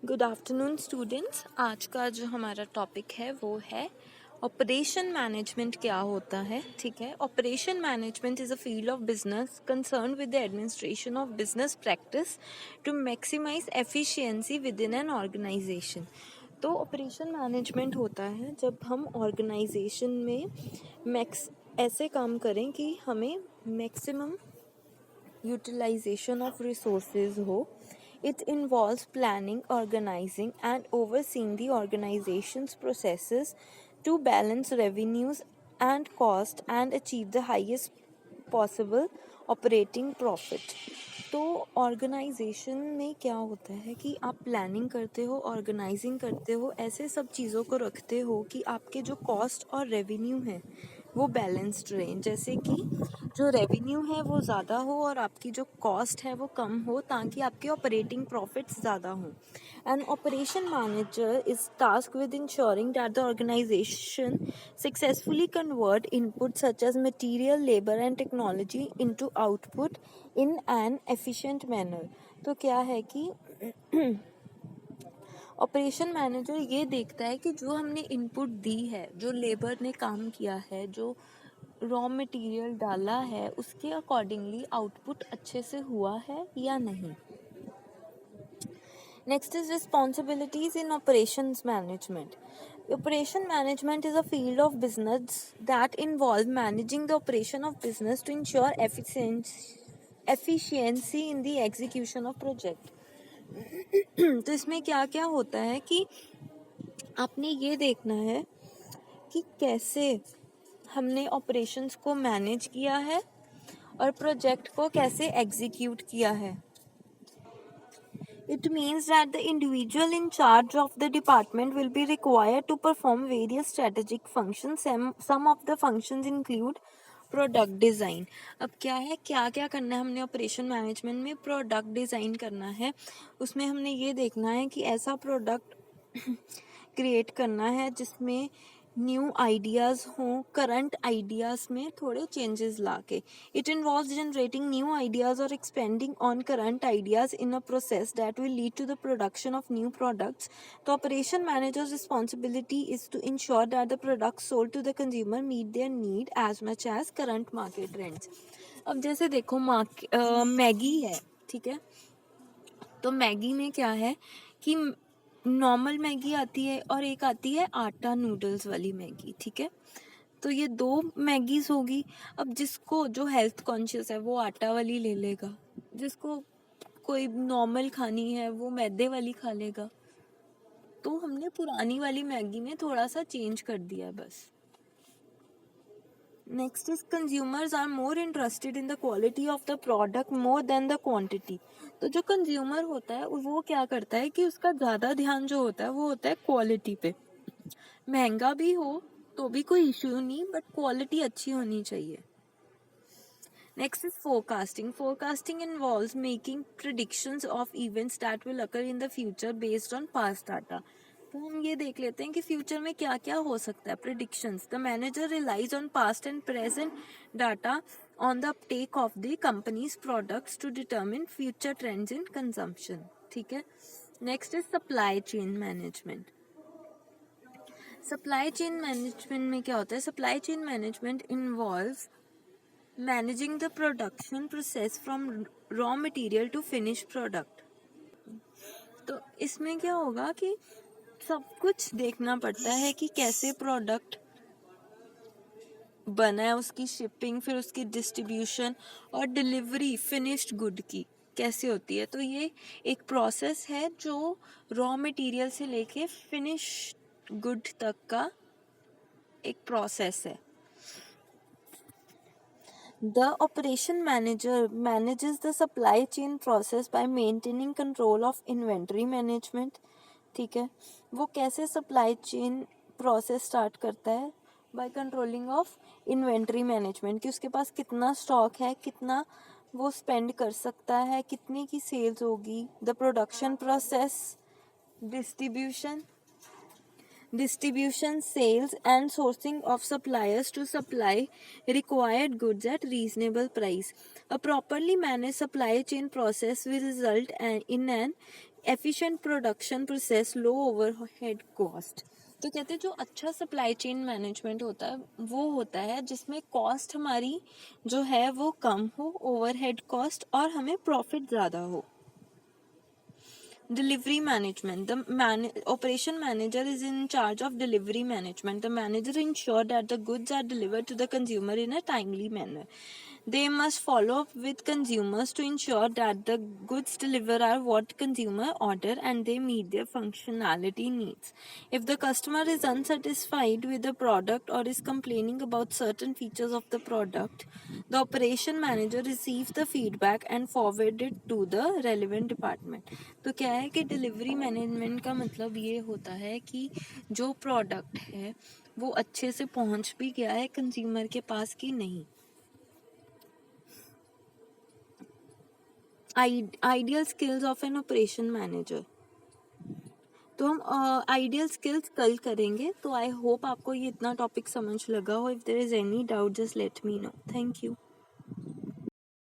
Good afternoon students. आज का जो हमारा टॉपिक है वो है ऑपरेशन मैनेजमेंट क्या होता है। ठीक है, operation management is a field of business concern with the administration of business practice to maximise efficiency within an organisation. तो ऑपरेशन मैनेजमेंट होता है जब हम ऑर्गेनाइजेशन में ऐसे काम करें कि हमें मैक्सिमम utilization of resources हो. It involves planning, organizing, and overseeing the organization's processes to balance revenues and cost and achieve the highest possible operating profit. तो ऑर्गेनाइजेशन में क्या होता है कि आप प्लानिंग करते हो, ऑर्गेनाइजिंग करते हो, ऐसे सब चीज़ों को रखते हो कि आपके जो कॉस्ट और रेवेन्यू है वो बैलेंस्ड रहें। जैसे कि जो रेवेन्यू है वो ज़्यादा हो और आपकी जो कॉस्ट है वो कम हो, ताकि आपके ऑपरेटिंग प्रॉफिट्स ज़्यादा हों। An operation manager is task with ensuring that the organisation successfully convert input such as material, labour and technology into output in an efficient manner. तो क्या है कि ऑपरेशन मैनेजर ये देखता है कि जो हमने इनपुट दी है, जो लेबर ने काम किया है, जो रॉ मटेरियल डाला है, उसके अकॉर्डिंगली आउटपुट अच्छे से हुआ है या नहीं। Next is responsibilities in operations management. Operation management is a field of business that involves managing the operation of business to ensure efficiency in the execution of project. तो इसमें क्या क्या होता है कि आपने ये देखना है कि कैसे हमने ऑपरेशंस को मैनेज किया है और प्रोजेक्ट को कैसे एग्जीक्यूट किया है. It means that the individual in charge of the department will be required to perform various strategic functions. Some of the functions include product design. अब क्या है, क्या क्या करना है हमने ऑपरेशन मैनेजमेंट में? प्रोडक्ट डिज़ाइन करना है. उसमें हमने ये देखना है कि ऐसा प्रोडक्ट क्रिएट करना है जिसमें न्यू आइडियाज़ हों, करंट आइडियाज़ में थोड़े चेंजेस ला के. It involves generating new ideas और expanding on current ideas in a process that will lead to the production of new products. तो operation managers responsibility is to ensure that the products sold to the consumer meet their need as much as current market trends. अब जैसे देखो Maggi है, ठीक है, तो Maggi में क्या है कि नॉर्मल मैगी आती है और एक आती है आटा नूडल्स वाली मैगी. ठीक है, तो ये दो मैगीज होगी. अब जिसको जो हेल्थ कॉन्शियस है वो आटा वाली ले लेगा, जिसको कोई नॉर्मल खानी है वो मैदे वाली खा लेगा. तो हमने पुरानी वाली मैगी में थोड़ा सा चेंज कर दिया बस. Next is consumers are more interested in the quality of the product more than the quantity. तो जो कंज्यूमर होता है वो क्या करता है कि उसका ज़्यादा ध्यान जो होता है वो होता है क्वालिटी पे. महंगा भी हो तो भी कोई इश्यू नहीं, बट क्वालिटी अच्छी होनी चाहिए. Next is forecasting. Forecasting involves making predictions of events that will occur in the future based on past data. तो हम ये देख लेते हैं कि फ्यूचर में क्या क्या हो सकता है. Predictions. The manager relies on past and present data on the uptake of the company's products to determine future trends in consumption. ठीक है. Next is supply chain management. Supply chain management में क्या होता है? Supply chain management involves managing the production process from raw material to finish product. तो इसमें क्या होगा कि सब कुछ देखना पड़ता है कि कैसे प्रोडक्ट बना है, उसकी शिपिंग, फिर उसकी डिस्ट्रीब्यूशन और डिलीवरी फिनिश्ड गुड की कैसे होती है. तो ये एक प्रोसेस है जो रॉ मटेरियल से लेके फिनिश गुड तक का एक प्रोसेस है. The operation manager manages the supply chain process by maintaining control of inventory management. ठीक है, वो कैसे सप्लाई चेन प्रोसेस स्टार्ट करता है? By controlling of inventory management, कि उसके पास कितना स्टॉक है, कितना वो स्पेंड कर सकता है, कितने की सेल्स होगी. The production process, distribution, sales and sourcing of suppliers to supply required goods at reasonable price. A properly managed supply chain process will result in an efficient production process, low overhead cost. तो कहते हैं जो अच्छा supply chain management होता है वो होता है जिसमें कॉस्ट हमारी जो है वो कम हो, ओवरहेड कॉस्ट, और हमें प्रॉफिट ज़्यादा हो। Delivery management. The operation manager is in charge of delivery management. The manager ensure that the goods are delivered to the consumer in a timely manner. They must follow up with consumers to ensure that the goods delivered are what consumer order and they meet their functionality needs. If the customer is unsatisfied with the product or is complaining about certain features of the product, the operation manager receives the feedback and forward it to the relevant department. तो क्या है कि delivery management का मतलब ये होता है कि जो प्रोडक्ट है वो अच्छे से पहुंच भी गया है कंज्यूमर के पास कि नहीं। Ideal skills of N operation manager. तो हम आइडियल स्किल्स कल करेंगे। तो आई होप आपको ये इतना टॉपिक समझ लगा हो। If there is any doubt just let me know. Thank you.